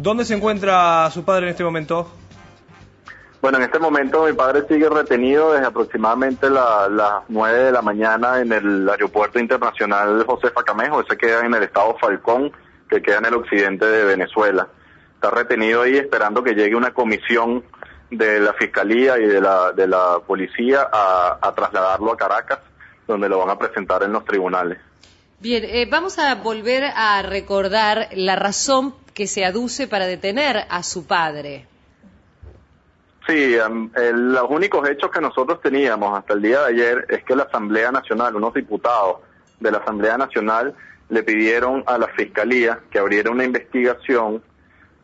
¿Dónde se encuentra su padre en este momento? Bueno, en este momento mi padre sigue retenido desde aproximadamente las 9 de la mañana en el aeropuerto internacional Josefa Camejo. Ese queda en el estado Falcón, que queda en el occidente de Venezuela. Está retenido ahí esperando que llegue una comisión de la Fiscalía y de la Policía a trasladarlo a Caracas, donde lo van a presentar en los tribunales. Bien, vamos a volver a recordar la razón que se aduce para detener a su padre. Sí, los únicos hechos que nosotros teníamos hasta el día de ayer es que la Asamblea Nacional, unos diputados de la Asamblea Nacional, le pidieron a la Fiscalía que abriera una investigación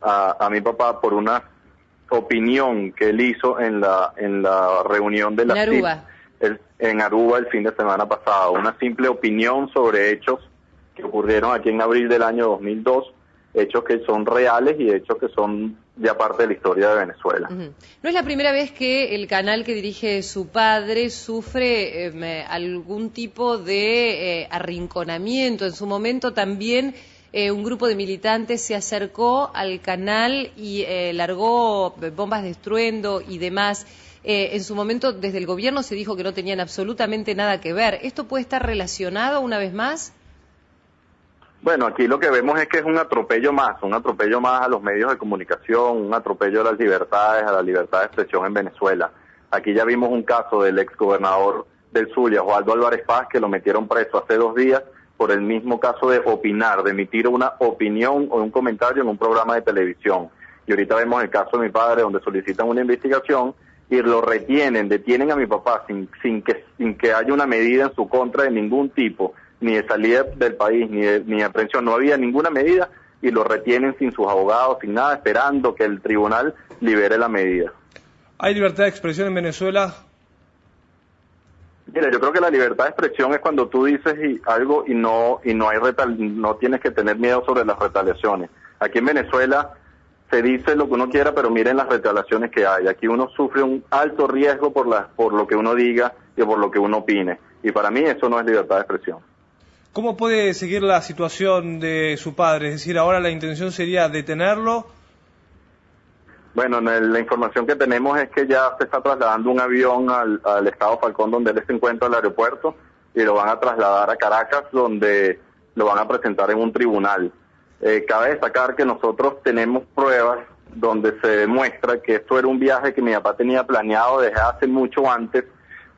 a mi papá por una opinión que él hizo en la reunión de la Aruba. En Aruba el fin de semana pasado. Una simple opinión sobre hechos que ocurrieron aquí en abril del año 2002, hechos que son reales y hechos que son ya parte de la historia de Venezuela. No es la primera vez que el canal que dirige su padre sufre algún tipo de arrinconamiento. En su momento también un grupo de militantes se acercó al canal y largó bombas de estruendo y demás. En su momento desde el gobierno se dijo que no tenían absolutamente nada que ver. ¿Esto puede estar relacionado una vez más? Bueno, aquí lo que vemos es que es un atropello más a los medios de comunicación, un atropello a las libertades, a la libertad de expresión en Venezuela. Aquí ya vimos un caso del exgobernador del Zulia, Osvaldo Álvarez Paz, que lo metieron preso hace 2 días por el mismo caso de opinar, de emitir una opinión o un comentario en un programa de televisión. Y ahorita vemos el caso de mi padre, donde solicitan una investigación y lo detienen a mi papá sin que haya una medida en su contra de ningún tipo, ni de salida del país, ni de aprehensión. No había ninguna medida y lo retienen sin sus abogados, sin nada, esperando que el tribunal libere la medida. ¿Hay libertad de expresión en Venezuela? Mira, yo creo que la libertad de expresión es cuando tú dices algo y no tienes que tener miedo sobre las retaliaciones. Aquí en Venezuela se dice lo que uno quiera, pero miren las retaliaciones que hay. Aquí uno sufre un alto riesgo por lo que uno diga y por lo que uno opine. Y para mí eso no es libertad de expresión. ¿Cómo puede seguir la situación de su padre? Es decir, ahora la intención sería detenerlo. Bueno, la información que tenemos es que ya se está trasladando un avión al estado Falcón, donde él se encuentra, al aeropuerto, y lo van a trasladar a Caracas, donde lo van a presentar en un tribunal. Cabe destacar que nosotros tenemos pruebas donde se demuestra que esto era un viaje que mi papá tenía planeado desde hace mucho antes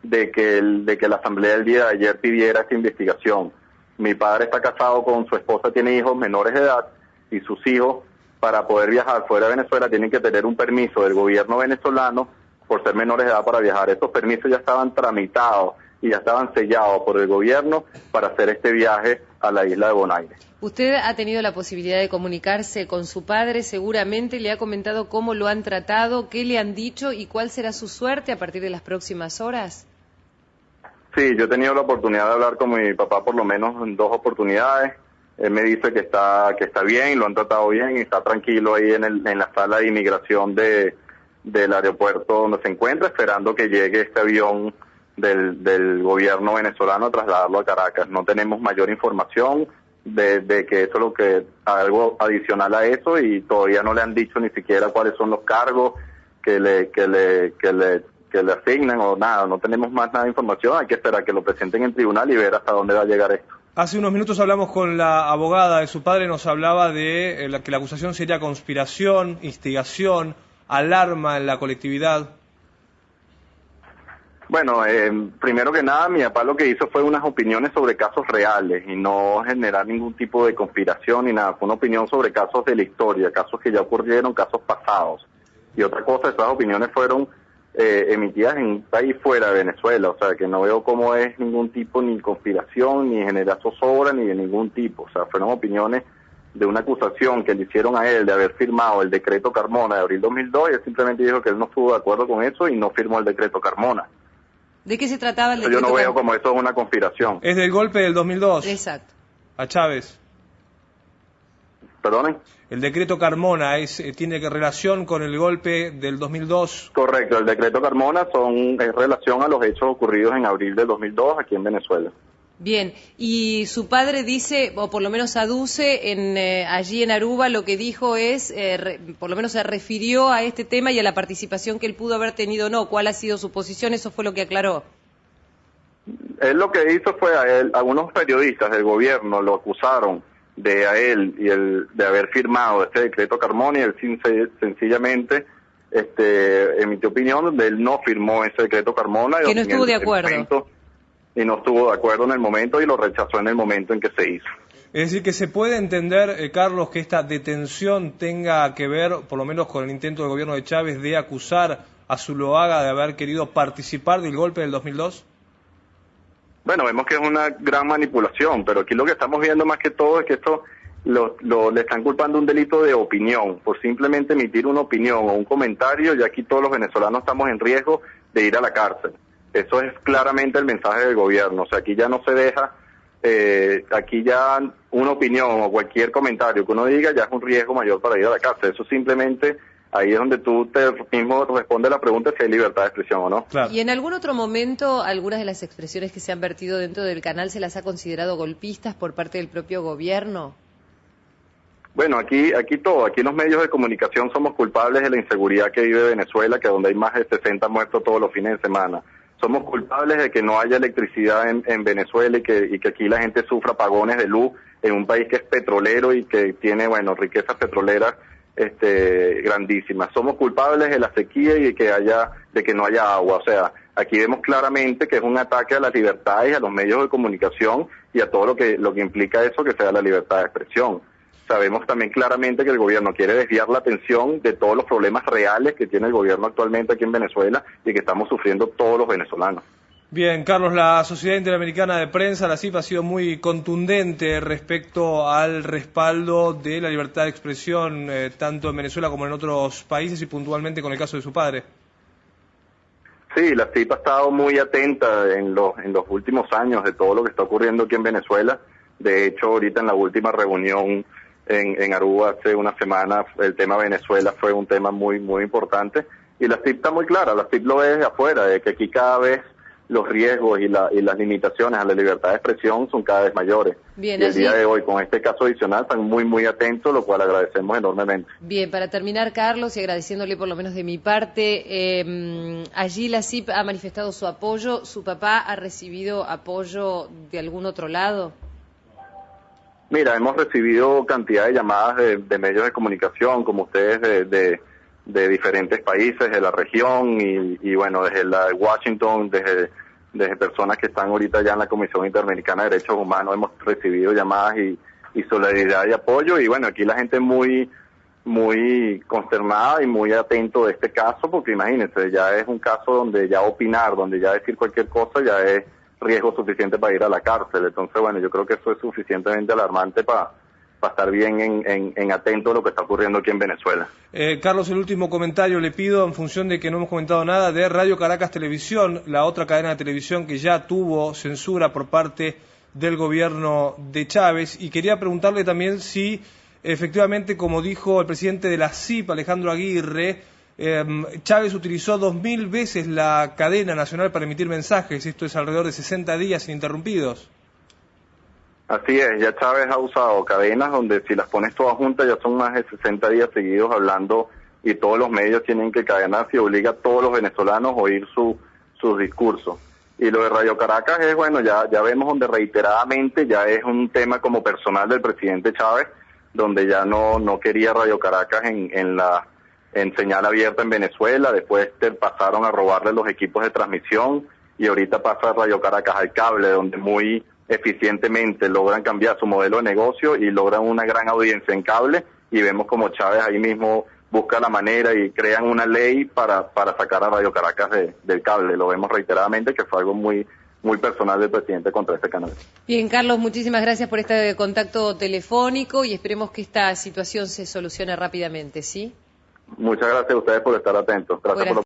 de que la Asamblea del día de ayer pidiera esta investigación. Mi padre está casado con su esposa, tiene hijos menores de edad, y sus hijos, para poder viajar fuera de Venezuela, tienen que tener un permiso del gobierno venezolano por ser menores de edad para viajar. Estos permisos ya estaban tramitados y ya estaban sellados por el gobierno para hacer este viaje a la isla de Bonaire. Usted ha tenido la posibilidad de comunicarse con su padre, seguramente le ha comentado cómo lo han tratado, qué le han dicho y cuál será su suerte a partir de las próximas horas. Sí, yo he tenido la oportunidad de hablar con mi papá por lo menos en 2 oportunidades. Él me dice que está bien, lo han tratado bien y está tranquilo ahí en la sala de inmigración del aeropuerto donde se encuentra, esperando que llegue este avión del gobierno venezolano a trasladarlo a Caracas. No tenemos mayor información de que eso es lo que algo adicional a eso, y todavía no le han dicho ni siquiera cuáles son los cargos que le asignan o nada. No tenemos más nada de información. Hay que esperar que lo presenten en tribunal y ver hasta dónde va a llegar esto. Hace unos minutos hablamos con la abogada de su padre, nos hablaba de que la acusación sería conspiración, instigación, alarma en la colectividad. Bueno, primero que nada, mi papá lo que hizo fue unas opiniones sobre casos reales y no generar ningún tipo de conspiración ni nada. Fue una opinión sobre casos de la historia, casos que ya ocurrieron, casos pasados. Y otra cosa, esas opiniones fueron emitidas en un país fuera de Venezuela, o sea que no veo cómo es ningún tipo ni conspiración, ni generar zozobra, ni de ningún tipo. O sea, fueron opiniones de una acusación que le hicieron a él de haber firmado el decreto Carmona de abril 2002, y él simplemente dijo que él no estuvo de acuerdo con eso y no firmó el decreto Carmona. ¿De qué se trataba el decreto? Yo no veo como eso es una conspiración. Es del golpe del 2002. Exacto. A Chávez. ¿Perdonen? El decreto Carmona tiene relación con el golpe del 2002. Correcto, el decreto Carmona es relación a los hechos ocurridos en abril del 2002 aquí en Venezuela. Bien, y su padre dice, o por lo menos aduce, allí en Aruba lo que dijo es, por lo menos se refirió a este tema y a la participación que él pudo haber tenido o no. ¿Cuál ha sido su posición? Eso fue lo que aclaró. Él lo que hizo fue algunos periodistas del gobierno lo acusaron de de haber firmado este decreto Carmona, y él sencillamente emitió opinión donde él no firmó ese decreto Carmona. Que no estuvo de acuerdo. Y no estuvo de acuerdo en el momento y lo rechazó en el momento en que se hizo. Es decir, que se puede entender, Carlos, que esta detención tenga que ver, por lo menos con el intento del gobierno de Chávez de acusar a Zuloaga de haber querido participar del golpe del 2002. Bueno, vemos que es una gran manipulación, pero aquí lo que estamos viendo más que todo es que esto le están culpando un delito de opinión, por simplemente emitir una opinión o un comentario, y aquí todos los venezolanos estamos en riesgo de ir a la cárcel. Eso es claramente el mensaje del gobierno. O sea, aquí ya no se deja, aquí ya una opinión o cualquier comentario que uno diga ya es un riesgo mayor para ir a la cárcel. Eso simplemente, ahí es donde tú te mismo respondes la pregunta si hay libertad de expresión o no. Claro. ¿Y en algún otro momento algunas de las expresiones que se han vertido dentro del canal se las ha considerado golpistas por parte del propio gobierno? Bueno, aquí los medios de comunicación somos culpables de la inseguridad que vive Venezuela, que donde hay más de 60 muertos todos los fines de semana. Somos culpables de que no haya electricidad en Venezuela y que aquí la gente sufra apagones de luz en un país que es petrolero y que tiene, riquezas petroleras grandísimas. Somos culpables de la sequía y de que no haya agua. O sea, aquí vemos claramente que es un ataque a las libertades, a los medios de comunicación y a todo lo que implica eso, que sea la libertad de expresión. Sabemos también claramente que el gobierno quiere desviar la atención de todos los problemas reales que tiene el gobierno actualmente aquí en Venezuela y que estamos sufriendo todos los venezolanos. Bien, Carlos, la Sociedad Interamericana de Prensa, la CIP, ha sido muy contundente respecto al respaldo de la libertad de expresión, tanto en Venezuela como en otros países, y puntualmente con el caso de su padre. Sí, la CIP ha estado muy atenta en los últimos años de todo lo que está ocurriendo aquí en Venezuela. De hecho, ahorita en la última reunión en Aruba hace una semana, el tema Venezuela fue un tema muy muy importante, y la CIP está muy clara. La CIP lo ve desde afuera, de que aquí cada vez los riesgos y las limitaciones a la libertad de expresión son cada vez mayores. Bien, y el día de hoy, con este caso adicional, están muy muy atentos, lo cual agradecemos enormemente. Bien, para terminar, Carlos, y agradeciéndole por lo menos de mi parte, allí la CIP ha manifestado su apoyo. ¿Su papá ha recibido apoyo de algún otro lado? Mira, hemos recibido cantidad de llamadas de medios de comunicación, como ustedes, de diferentes países de la región y bueno, desde Washington, desde personas que están ahorita ya en la Comisión Interamericana de Derechos Humanos, hemos recibido llamadas y solidaridad y apoyo, y bueno, aquí la gente muy muy consternada y muy atento de este caso, porque imagínense, ya es un caso donde ya opinar, donde ya decir cualquier cosa ya es riesgo suficiente para ir a la cárcel. Entonces, bueno, yo creo que eso es suficientemente alarmante para estar bien en atento a lo que está ocurriendo aquí en Venezuela. Carlos, el último comentario le pido, en función de que no hemos comentado nada, de Radio Caracas Televisión, la otra cadena de televisión que ya tuvo censura por parte del gobierno de Chávez, y quería preguntarle también si efectivamente, como dijo el presidente de la CIP, Alejandro Aguirre, Chávez utilizó 2000 veces la cadena nacional para emitir mensajes. Esto es alrededor de 60 días ininterrumpidos. Así es, ya Chávez ha usado cadenas donde si las pones todas juntas ya son más de 60 días seguidos hablando, y todos los medios tienen que cadenarse y obliga a todos los venezolanos a oír sus discursos. Y lo de Radio Caracas es, bueno, ya vemos donde reiteradamente ya es un tema como personal del presidente Chávez, donde ya no quería Radio Caracas en señal abierta en Venezuela. Después pasaron a robarle los equipos de transmisión, y ahorita pasa Radio Caracas al cable, donde muy eficientemente logran cambiar su modelo de negocio y logran una gran audiencia en cable, y vemos como Chávez ahí mismo busca la manera y crean una ley para sacar a Radio Caracas del cable. Lo vemos reiteradamente, que fue algo muy muy personal del presidente contra este canal. Bien, Carlos, muchísimas gracias por este contacto telefónico y esperemos que esta situación se solucione rápidamente, ¿sí? Muchas gracias a ustedes por estar atentos. Gracias por